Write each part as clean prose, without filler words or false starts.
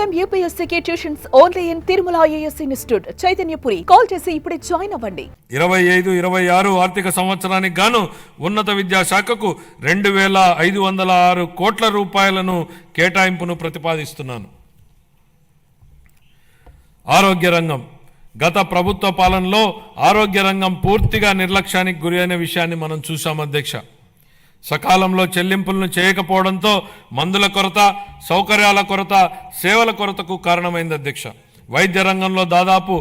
Time యూపీఎస్సీకి tuitions only in Tirumala IAS institute Chaitanyapuri. Call చేసి ఇప్పుడే జాయిన్ అవ్వండి. 25-26 ఆర్థిక సంవత్సరానికి గాను ఉన్నత విద్యాశాఖకు 2,506 కోట్ల రూపాయలను కేటాయింపును ప్రతిపాదిస్తున్నాను. ఆరోగ్య రంగం. గత ప్రభుత్వ పాలనలో ఆరోగ్య రంగం పూర్తిగా నిర్లక్ష్యానికి గురి అయిన విషయాన్ని మనం చూసాం అధ్యక్ష. సకాలంలో చెల్లింపులను చేయకపోవడంతో మందుల కొరత, సౌకర్యాల కొరత, సేవల కొరతకు కారణమైంది అధ్యక్ష. వైద్య రంగంలో దాదాపు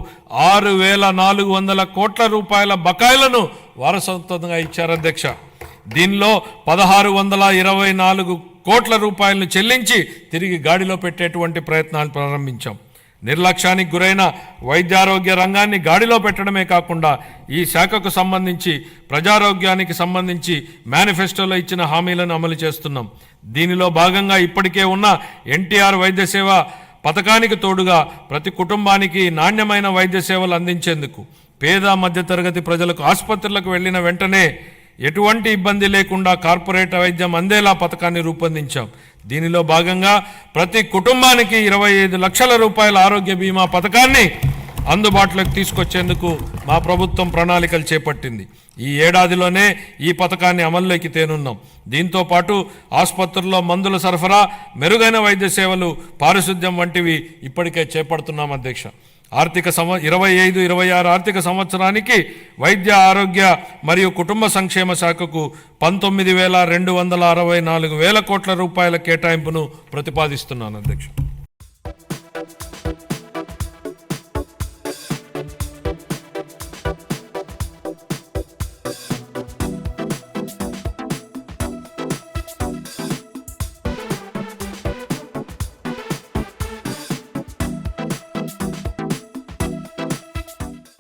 6,400 కోట్ల రూపాయల బకాయిలను వారసత్వంగా ఇచ్చారు అధ్యక్ష. దీనిలో 1,624 కోట్ల రూపాయలను చెల్లించి తిరిగి గాడిలో పెట్టేటువంటి ప్రయత్నాలు ప్రారంభించాం. నిర్లక్ష్యానికి గురైన వైద్యారోగ్య రంగాన్ని గాడిలో పెట్టడమే కాకుండా ఈ శాఖకు సంబంధించి ప్రజారోగ్యానికి సంబంధించి మేనిఫెస్టోలో ఇచ్చిన హామీలను అమలు చేస్తున్నాం. దీనిలో భాగంగా ఇప్పటికే ఉన్న ఎన్టీఆర్ వైద్య సేవ పథకానికి తోడుగా ప్రతి కుటుంబానికి నాణ్యమైన వైద్య సేవలు అందించేందుకు పేద మధ్యతరగతి ప్రజలకు ఆసుపత్రులకు వెళ్లిన వెంటనే ఎటువంటి ఇబ్బంది లేకుండా కార్పొరేట్ వైద్యం అందేలా పథకాన్ని రూపొందించాం. దీనిలో భాగంగా ప్రతి కుటుంబానికి 25 లక్షల రూపాయల ఆరోగ్య బీమా పథకాన్ని అందుబాటులోకి తీసుకొచ్చేందుకు మా ప్రభుత్వం ప్రణాళికలు చేపట్టింది. ఈ ఏడాదిలోనే ఈ పథకాన్ని అమల్లోకి తేనున్నాం. దీంతో పాటు ఆసుపత్రుల్లో మందుల సరఫరా, మెరుగైన వైద్య సేవలు, పారిశుద్ధ్యం వంటివి ఇప్పటికే చేపడుతున్నాం అధ్యక్ష. 25-26 ఆర్థిక సంవత్సరానికి వైద్య ఆరోగ్య మరియు కుటుంబ సంక్షేమ శాఖకు 19,264 కోట్ల రూపాయల కేటాయింపును ప్రతిపాదిస్తున్నాను అధ్యక్ష.